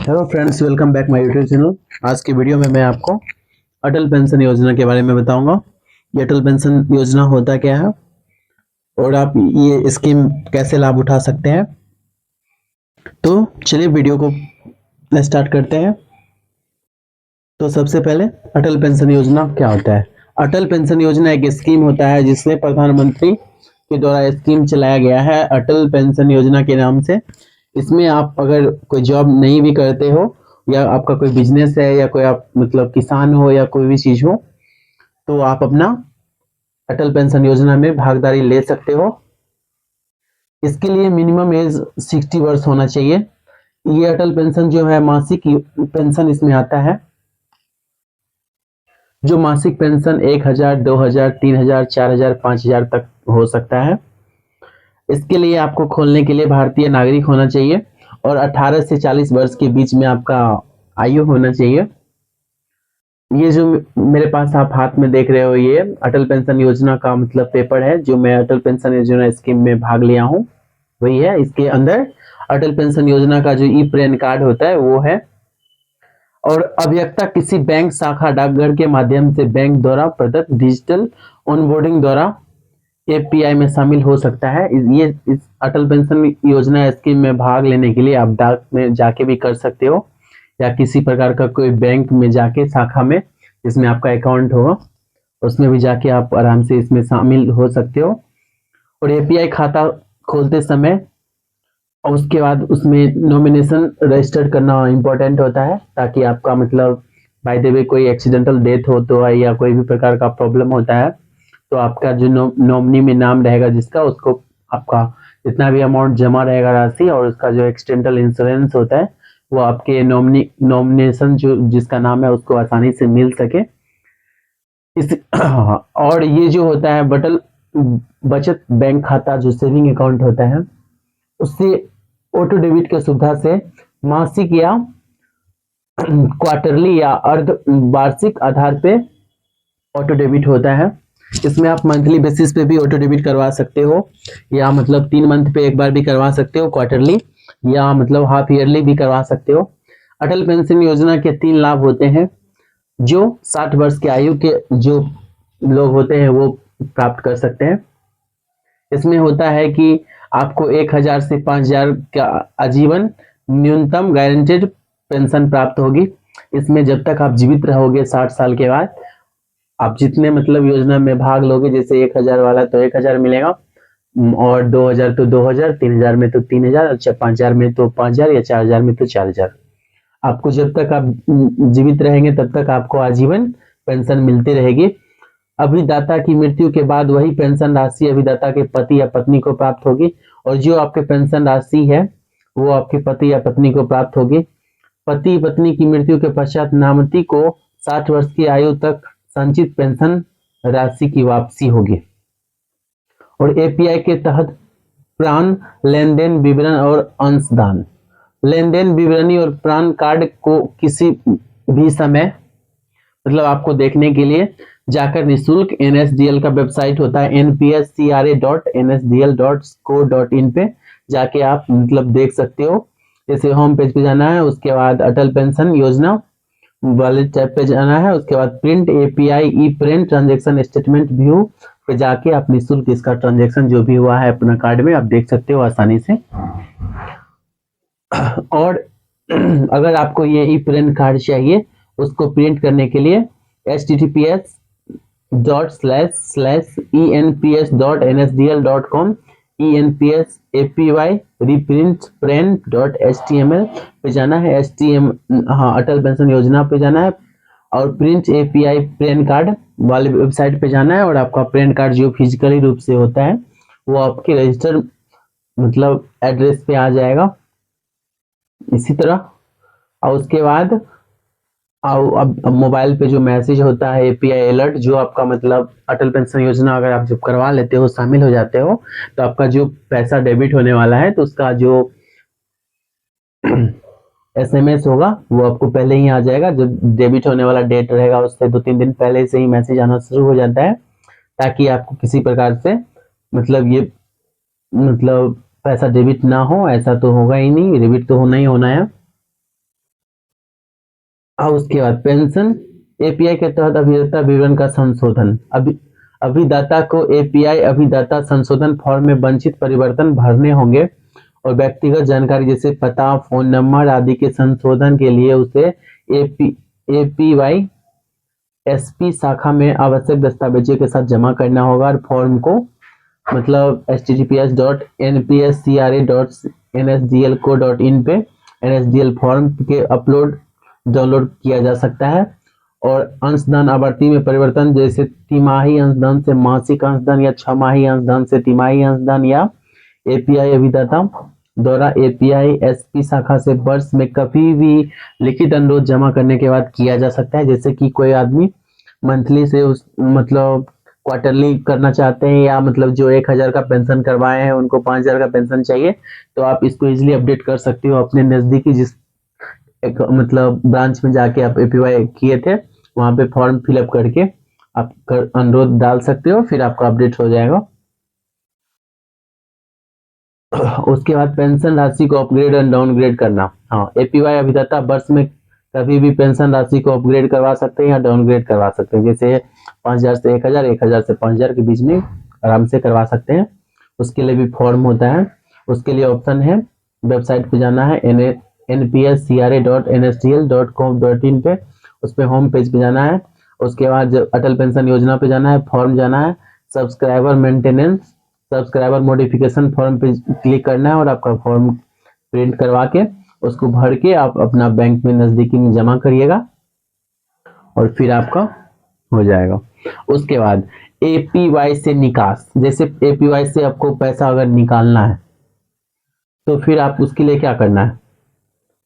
Hello friends, welcome back my YouTube channel. आज की video में मैं आपको अटल पेंशन योजना के बारे में बताऊंगा। ये अटल पेंशन योजना होता क्या है और आप ये स्कीम कैसे लाभ उठा सकते हैं। तो चलिए वीडियो को स्टार्ट करते हैं। तो सबसे पहले अटल पेंशन योजना क्या होता है। अटल पेंशन योजना एक स्कीम होता है जिसमें प्रधानमंत्री के द्वारा स्कीम चलाया गया है अटल पेंशन योजना के नाम से। इसमें आप अगर कोई जॉब नहीं भी करते हो या आपका कोई बिजनेस है या कोई आप मतलब किसान हो या कोई भी चीज हो, तो आप अपना अटल पेंशन योजना में भागीदारी ले सकते हो। इसके लिए मिनिमम एज 60 वर्ष होना चाहिए। ये अटल पेंशन जो है मासिक पेंशन इसमें आता है, जो मासिक पेंशन 1000, 2000, 3000, 4000, 5000 तक हो सकता है। इसके लिए आपको खोलने के लिए भारतीय नागरिक होना चाहिए और 18 से 40 वर्ष के बीच में आपका आयु होना चाहिए। ये जो मेरे पास आप हाथ में देख रहे हो, ये अटल पेंशन योजना का मतलब पेपर है जो मैं अटल पेंशन योजना स्कीम में भाग लिया हूँ, वही है। इसके अंदर अटल पेंशन योजना का जो ई पैन कार्ड होता है वो है, और अभियंता किसी बैंक शाखा डाकघर के माध्यम से बैंक द्वारा प्रदत्त डिजिटल ऑनबोर्डिंग द्वारा एपीआई में शामिल हो सकता है। ये इस अटल पेंशन योजना स्कीम में भाग लेने के लिए आप डाक में जाके भी कर सकते हो या किसी प्रकार का कोई बैंक में जाके शाखा में जिसमें आपका अकाउंट होगा उसमें भी जाके आप आराम से इसमें शामिल हो सकते हो। और एपीआई खाता खोलते समय और उसके बाद उसमें नॉमिनेशन रजिस्टर करना इम्पोर्टेंट होता है, ताकि आपका मतलब बाय द वे कोई एक्सीडेंटल डेथ हो तो या कोई भी प्रकार का प्रॉब्लम होता है तो आपका जो नॉमिनी में नाम रहेगा जिसका, उसको आपका जितना भी अमाउंट जमा रहेगा राशि और उसका जो एक्सीडेंटल इंश्योरेंस होता है वो आपके नॉमिनेशन जो जिसका नाम है उसको आसानी से मिल सके। इस और ये जो होता है बचत बैंक खाता जो सेविंग अकाउंट होता है उससे ऑटो डेबिट की सुविधा से मासिक या क्वार्टरली या अर्ध वार्षिक आधार पे ऑटो डेबिट होता है। इसमें आप मंथली बेसिस पे भी ऑटो डेबिट करवा सकते हो या मतलब 3 मंथ पे एक बार भी करवा सकते हो क्वार्टरली, या मतलब हाफ ईयरली भी करवा सकते हो। अटल पेंशन योजना के 3 लाभ होते हैं जो 60 वर्ष की आयु के जो लोग होते हैं वो प्राप्त कर सकते हैं। इसमें होता है कि आपको 1000 से 5000 का आजीवन न्यूनतम गारंटेड पेंशन प्राप्त होगी। इसमें जब तक आप जीवित रहोगे 60 साल के बाद आप जितने मतलब योजना में भाग लोगे, जैसे 1000 वाला तो 1000 मिलेगा, और 2000 तो 2000, 3000 में तो 3000, अच्छा 5000 में तो 5000 या 4000 में तो 4000। आपको जब तक आप जीवित रहेंगे तब तक आपको आजीवन पेंशन मिलती रहेगी। अभिदाता की मृत्यु के बाद वही पेंशन राशि अभिदाता के पति या पत्नी को प्राप्त होगी, और जो आपके पेंशन राशि है वो आपके पति या पत्नी को प्राप्त होगी। पति पत्नी की मृत्यु के पश्चात नामती को 60 वर्ष की आयु तक संचित पेंशन राशि की वापसी होगी। और एपीआई के तहत प्राण लेन देन विवरण और अंशदान, लेन देन विवरणी और प्राण कार्ड को किसी भी समय मतलब आपको देखने के लिए जाकर निःशुल्क एनएसडीएल का वेबसाइट होता है npscra.nsdl.co.in पे जाके आप मतलब देख सकते हो। जैसे होम पेज पे जाना है, उसके बाद अटल पेंशन योजना वाले टैब पे जाना है, उसके बाद प्रिंट एपीआई ई प्रिंट ट्रांजेक्शन स्टेटमेंट व्यू पे जाके आप निःशुल्क इसका ट्रांजेक्शन जो भी हुआ है अपना कार्ड में आप देख सकते हो आसानी से। और अगर आपको ये ई प्रिंट कार्ड चाहिए उसको प्रिंट करने के लिए https://enps.nsdl.com enps.apy.reprint.print.html पे जाना है। हाँ, अटल पेंशन योजना पे जाना है और प्रिंट एपीआई पैन कार्ड वाले वेबसाइट पे जाना है, और आपका पैन कार्ड जो फिजिकली रूप से होता है वो आपके रजिस्टर मतलब एड्रेस पे आ जाएगा इसी तरह। और उसके बाद अब मोबाइल पे जो मैसेज होता है एपीआई अलर्ट, जो आपका मतलब अटल पेंशन योजना अगर आप जब करवा लेते हो शामिल हो जाते हो तो आपका जो पैसा डेबिट होने वाला है तो उसका जो एसएमएस होगा वो आपको पहले ही आ जाएगा। जब डेबिट होने वाला डेट रहेगा उससे 2-3 दिन पहले से ही मैसेज आना शुरू हो जाता है, ताकि आपको किसी प्रकार से मतलब ये मतलब पैसा डेबिट ना हो। ऐसा तो होगा ही नहीं, डेबिट तो होना ही होना है। उसके बाद पेंशन एपीआई के तहत अभिदाता विवरण का संशोधन। अभिदाता को एपीआई अभिदाता संशोधन फॉर्म में वांछित परिवर्तन भरने होंगे और व्यक्तिगत जानकारी जैसे पता, फोन नंबर आदि के संशोधन के लिए उसे एपीवाई एसपी शाखा में आवश्यक दस्तावेजों के साथ जमा करना होगा और फॉर्म को मतलब https.npscra.nsdlco.in पे एनएसडीएल फॉर्म के डाउनलोड किया जा सकता है। और अंशदान आवृत्ति में परिवर्तन जैसे तिमाही अंशदान से मासिक अंशदान या छमाही अंशदान से तिमाही अंशदान या एपीआई अभिदाता द्वारा एपीआई एसपी शाखा से वर्ष में कभी भी लिखित अनुरोध जमा करने के बाद किया जा सकता है। जैसे कि कोई आदमी मंथली से उस मतलब क्वार्टरली करना चाहते हैं या मतलब जो 1000 का पेंशन करवाए हैं उनको 5000 का पेंशन चाहिए, तो आप इसको इजीली अपडेट कर सकते हो अपने नजदीकी जिस एक मतलब ब्रांच में जाके आप एपीवाई किए थे वहां पे फॉर्म फिलअप करके आप अनुरोध डाल सकते हो, फिर आपका अपडेट हो जाएगा। उसके बाद पेंशन राशि को अपग्रेड एंड डाउनग्रेड करना। हाँ, एपीवाई अभिदाता वर्ष में कभी भी पेंशन राशि को अपग्रेड करवा सकते हैं या डाउनग्रेड करवा सकते हैं। जैसे 5000 से 1000, 1000 से 5000 के बीच में आराम से करवा सकते हैं। उसके लिए भी फॉर्म होता है। उसके लिए ऑप्शन है वेबसाइट पे जाना है npscra.nsdl.com.in पे, उस पर होम पेज पे जाना है। उसके बाद अटल पेंशन योजना पे जाना है, फॉर्म जाना है, subscriber maintenance subscriber modification form पे क्लिक करना है और आपका फॉर्म प्रिंट करवा के उसको भर के आप अपना बैंक में नजदीकी में जमा करिएगा और फिर आपका हो जाएगा। उसके बाद एपीवाई से निकास, जैसे एपीवाई से आपको पैसा अगर निकालना है तो फिर आप उसके लिए क्या करना है,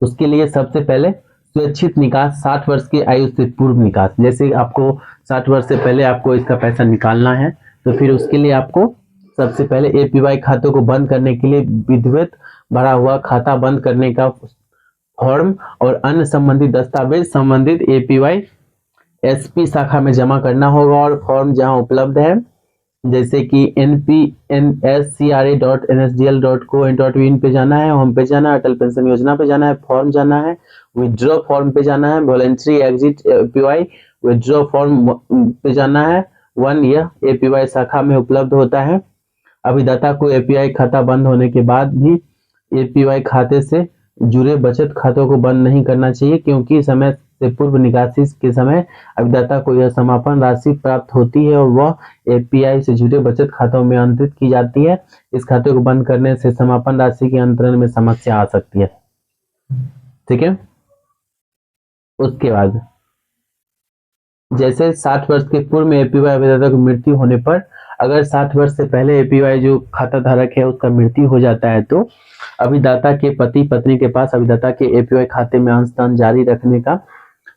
उसके लिए सबसे पहले स्वैच्छित निकास 60 वर्ष की आयु से पूर्व निकास। जैसे आपको 60 वर्ष से पहले आपको इसका पैसा निकालना है तो फिर उसके लिए आपको सबसे पहले एपीवाई खातों को बंद करने के लिए विधिवत भरा हुआ खाता बंद करने का फॉर्म और अन्य संबंधित दस्तावेज संबंधित एपीवाई एसपी शाखा में जमा करना होगा और फॉर्म जहां उपलब्ध है जैसे कि npscra.nsdl.co.in पे जाना है, होम पे जाना है, अटल पेंशन योजना पे जाना है, फॉर्म जाना है, विड्रॉ फॉर्म पे जाना है, voluntary exit APY withdraw form पे जाना है 1, यह एपीवाई शाखा में उपलब्ध होता है। अभिदाता को एपीआई खाता बंद होने के बाद भी एपीवाई खाते से जुड़े बचत खातों को बंद नहीं करना चाहिए, क्योंकि समय से पूर्व निकासी के समय अभिदाता को यह समापन राशि प्राप्त होती है और वह एपीआई से जुड़े बचत खातों में अंतरित की जाती है। इस खाते को बंद करने से समापन राशि के अंतरण में समस्या आ सकती है। ठीक है। उसके बाद जैसे 60 वर्ष के पूर्व में एपीवाई अभिदाता की मृत्यु होने पर, अगर 60 वर्ष से पहले एपीवाई जो खाता धारक है उसका मृत्यु हो जाता है तो अभिदाता के पति पत्नी के पास अभिदाता के एपीवाई खाते में अंशदान जारी रखने का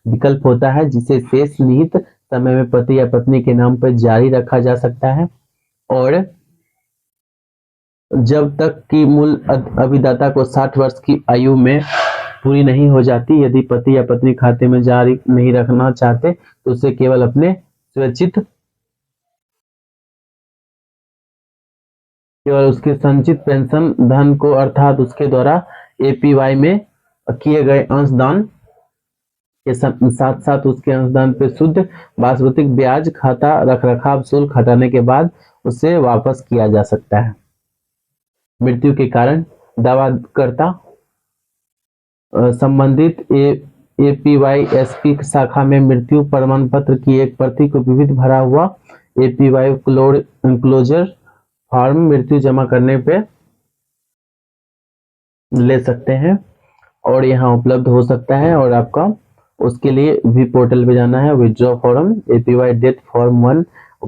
विकल्प होता है, जिसे शेष निहित समय में पति या पत्नी के नाम पर जारी रखा जा सकता है। और जब तक कि मूल अभिदाता को 60 वर्ष की आयु में पूरी नहीं हो जाती, यदि पति या पत्नी खाते में जारी नहीं रखना चाहते तो उसे केवल अपने स्वैच्छित केवल उसके संचित पेंशन धन को अर्थात उसके द्वारा एपीवाई में किए गए अंशदान के साथ साथ उसके अंशदान पे शुद्ध वास्तविक ब्याज खाता रखरखाव शुल्क हटाने के बाद उसे वापस किया जा सकता है। मृत्यु के कारण दावाकर्ता संबंधित एपीवाई एसपी शाखा में मृत्यु प्रमाण पत्र की एक प्रति को विविध भरा हुआ एपीवाई क्लोजर फॉर्म मृत्यु जमा करने पे ले सकते हैं और यहाँ उपलब्ध हो सकता है। और आपका उसके लिए भी पोर्टल पे जाना है, withdraw form APY death form 1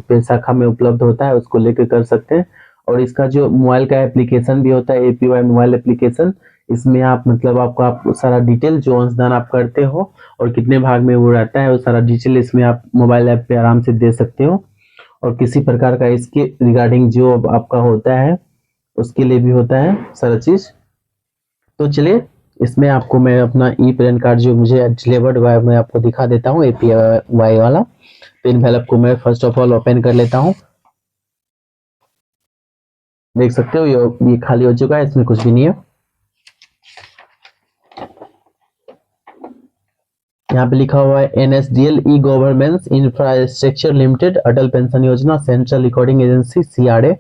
पे शाखा में उपलब्ध होता है, उसको लेकर कर सकते हैं। और इसका जो मोबाइल का एप्लीकेशन भी होता है एपीवाई मोबाइल एप्लीकेशन, इसमें आप मतलब आपको सारा डिटेल जो अंशदान आप करते हो और कितने भाग में वो रहता है वो सारा डिटेल इसमें आप मोबाइल ऐप पे आराम से दे सकते हो। और किसी प्रकार का इसके रिगार्डिंग जो आपका होता है उसके लिए भी होता है सारा चीज। तो चलिए इसमें आपको मैं अपना ई पैन कार्ड जो मुझे डिलीवर्ड हुआ है मैं आपको दिखा देता हूँ, एपीवाई वाला। तो इन्वेलप को मैं फर्स्ट ऑफ ऑल ओपन कर लेता हूँ। देख सकते हो ये खाली हो चुका है, इसमें कुछ भी नहीं है। यहाँ पे लिखा हुआ है NSDL e governance infrastructure limited Atal pension Yojana central recording agency CRA।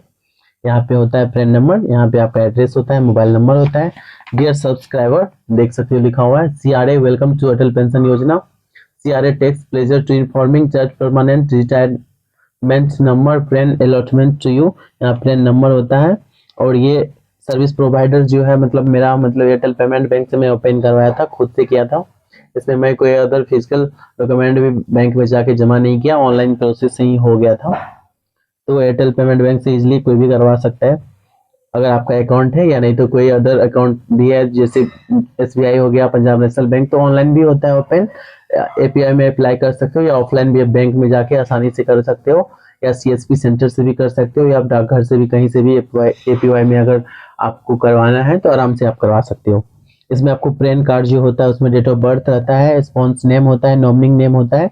यहाँ पे होता है पैन नंबर, यहाँ पे आपका एड्रेस होता है, मोबाइल नंबर होता है। डियर सब्सक्राइबर, देख सकते हो लिखा हुआ है CRA welcome to Atal pension Yojana. CRA takes pleasure to informing that permanent retirement number plan allotment to you. यहाँ प्लान नंबर होता है। और ये सर्विस प्रोवाइडर जो है, मतलब मेरा मतलब एयरटेल पेमेंट बैंक से मैं ओपन करवाया था, खुद से किया था। इसमें मैं कोई अदर फिजिकल डॉक्यूमेंट भी बैंक में जाके जमा नहीं किया, ऑनलाइन प्रोसेस से ही हो गया था। तो एयरटेल पेमेंट बैंक से इजीली कोई भी करवा सकता है अगर आपका अकाउंट है, या नहीं तो कोई अदर अकाउंट भी है, जैसे SBI हो गया, पंजाब नेशनल बैंक, तो ऑनलाइन भी होता है ओपन। API में अप्लाई कर सकते हो, या ऑफलाइन भी बैंक में जाके आसानी से कर सकते हो, या CSP सेंटर से भी कर सकते हो, या आप डाकघर से भी, कहीं से भी APY में अगर आपको करवाना है तो आराम से आप करवा सकते हो। इसमें आपको पैन कार्ड जो होता है उसमें डेट ऑफ बर्थ रहता है, स्पॉन्स नेम होता है, नॉमिनिंग नेम होता है,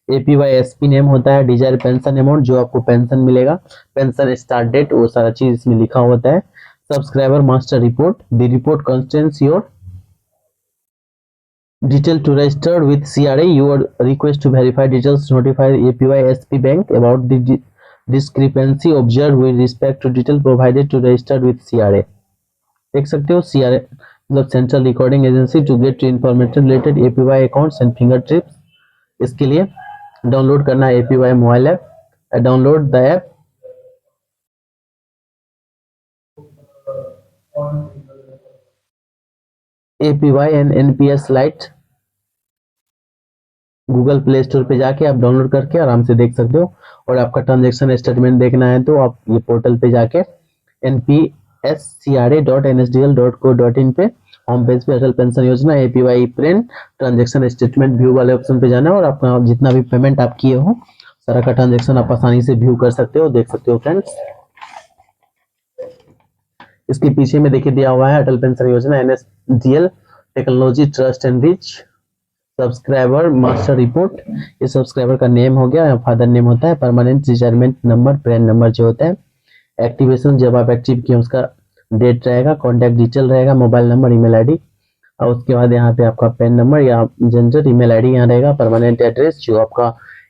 APY SP नेम होता है, डिजायर पेंशन अमाउंट जो आपको पेंशन मिलेगा, पेंशन स्टार्ट डेट, वो सारा चीज इसमें लिखा होता है। Subscriber master report, the report contains your detail to register with CRA. Your request to verify details notify APY SP bank about the discrepancy observed with respect to detail provided to register with CRA. देख सकते हो CRA मतलब central recording agency to get information related APY accounts and finger trips. इसके लिए download करना है APY mobile app, download the app. APY and NPS lite Google play store पे जाके आप डाउनलोड करके आराम से देख सकते हो। और आपका ट्रांजेक्शन स्टेटमेंट देखना है तो आप ये पोर्टल पे जाके npscra.nsdl.co.in पे होम पेज पे अटल पेंशन योजना APY print transaction statement view वाले ऑप्शन पे जाना है, और अपना जितना भी पेमेंट आप किए हो सारा का ट्रांजेक्शन आप आसानी से व्यू कर सकते हो, देख सकते हो फ्रेंड्स। इसके पीछे में देखिए दिया हुआ है अटल पेंशन योजना NSDL technology trust and rich subscriber master report. ये सब्सक्राइबर का नेम हो गया, फादर नेम होता है, permanent retirement number pan number जो होता है, एक्टिवेशन जब आप एक्टिव किए उसका डेट रहेगा, कॉन्टैक्ट डिटेल रहेगा, मोबाइल नंबर, ईमेल आईडी, और उसके बाद यहाँ पे आपका पैन नंबर या जेंडर, ईमेल आईडी यहाँ रहेगा, परमानेंट एड्रेस जो आपका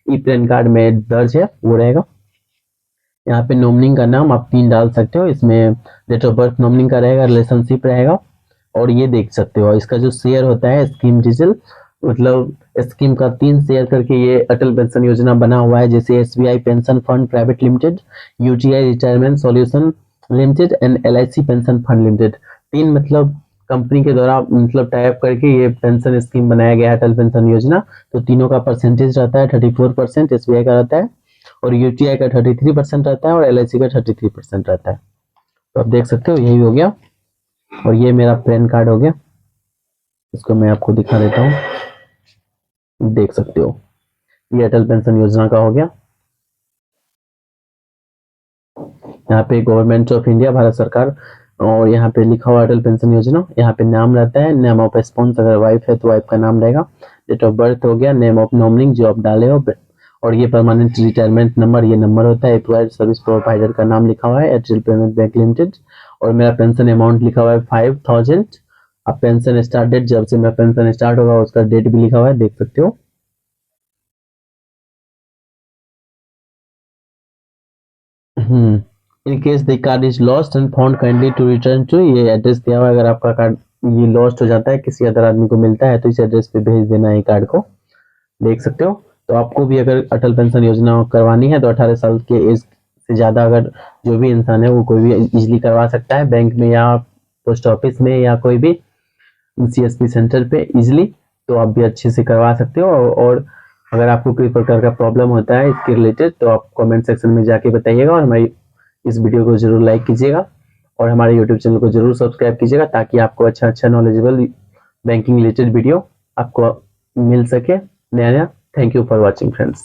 पैन कार्ड में दर्ज है वो रहेगा। यहाँ पे नॉमिनी का नाम आप 3 डाल सकते हो, इसमें डेट ऑफ बर्थ नॉमिनी का रहेगा, रिलेशनशिप रहेगा। और ये देख सकते हो इसका जो शेयर होता है स्कीम डिटेल, मतलब स्कीम का 3 शेयर करके ये अटल पेंशन योजना बना हुआ है, जैसे SBI pension fund private limited, UTI retirement solution limited and LIC pension fund limited. 3 मतलब कंपनी के द्वारा मतलब टाइप करके ये पेंशन स्कीम बनाया गया है अटल पेंशन योजना। तो तीनों का परसेंटेज रहता है 34%, SBI का रहता है, और UTI का 33% रहता है, और LIC का 33% रहता है। तो आप देख सकते हो यही हो गया। और ये मेरा पैन कार्ड हो गया, इसको मैं आपको दिखा देता हूँ, देख सकते हो ये अटल पेंशन योजना का हो गया। यहाँ पे गवर्नमेंट ऑफ इंडिया भारत सरकार, और यहाँ पे लिखा हुआ अटल पेंशन योजना। यहाँ पे नाम रहता है, नेम ऑफ स्पॉन्स, अगर वाइफ है तो वाइफ का नाम रहेगा, डेट ऑफ बर्थ हो गया, नेम ऑफ नॉमिनी जो आप डाले हो, और ये परमानेंट रिटायरमेंट नंबर ये नंबर होता है, एप्लॉयड सर्विस प्रोवाइडर का नाम लिखा हुआ है एयरटेल पेमेंट बैंक लिमिटेड, और मेरा पेंशन अमाउंट लिखा हुआ है 5000। अब पेंशन स्टार्ट डेट जब से मेरा पेंशन स्टार्ट होगा उसका डेट भी लिखा हुआ है, देख सकते हो। In case the card is lost and found kindly to return to, ये एड्रेस दिया हुआ है, अगर आपका कार्ड ये लॉस्ट हो जाता है किसी अदर आदमी को मिलता है तो इस एड्रेस पे भेज देना है कार्ड को, देख सकते हो। तो आपको भी अगर अटल पेंशन योजना करवानी है तो 18 साल के एज से ज़्यादा अगर जो भी इंसान है वो कोई भी इजीली करवा सकता है, बैंक में या पोस्ट ऑफिस में या कोई भी CSP सेंटर पे इजीली। तो आप भी अच्छे से करवा सकते हो। और अगर आपको कोई प्रकार का प्रॉब्लम होता है इसके रिलेटेड तो आप कमेंट सेक्शन में जाके बताइएगा, और हमारी इस वीडियो को जरूर लाइक कीजिएगा, और हमारे यूट्यूब चैनल को जरूर सब्सक्राइब कीजिएगा, ताकि आपको अच्छा नॉलेजेबल बैंकिंग रिलेटेड वीडियो आपको मिल सके नया नया। Thank you for watching friends.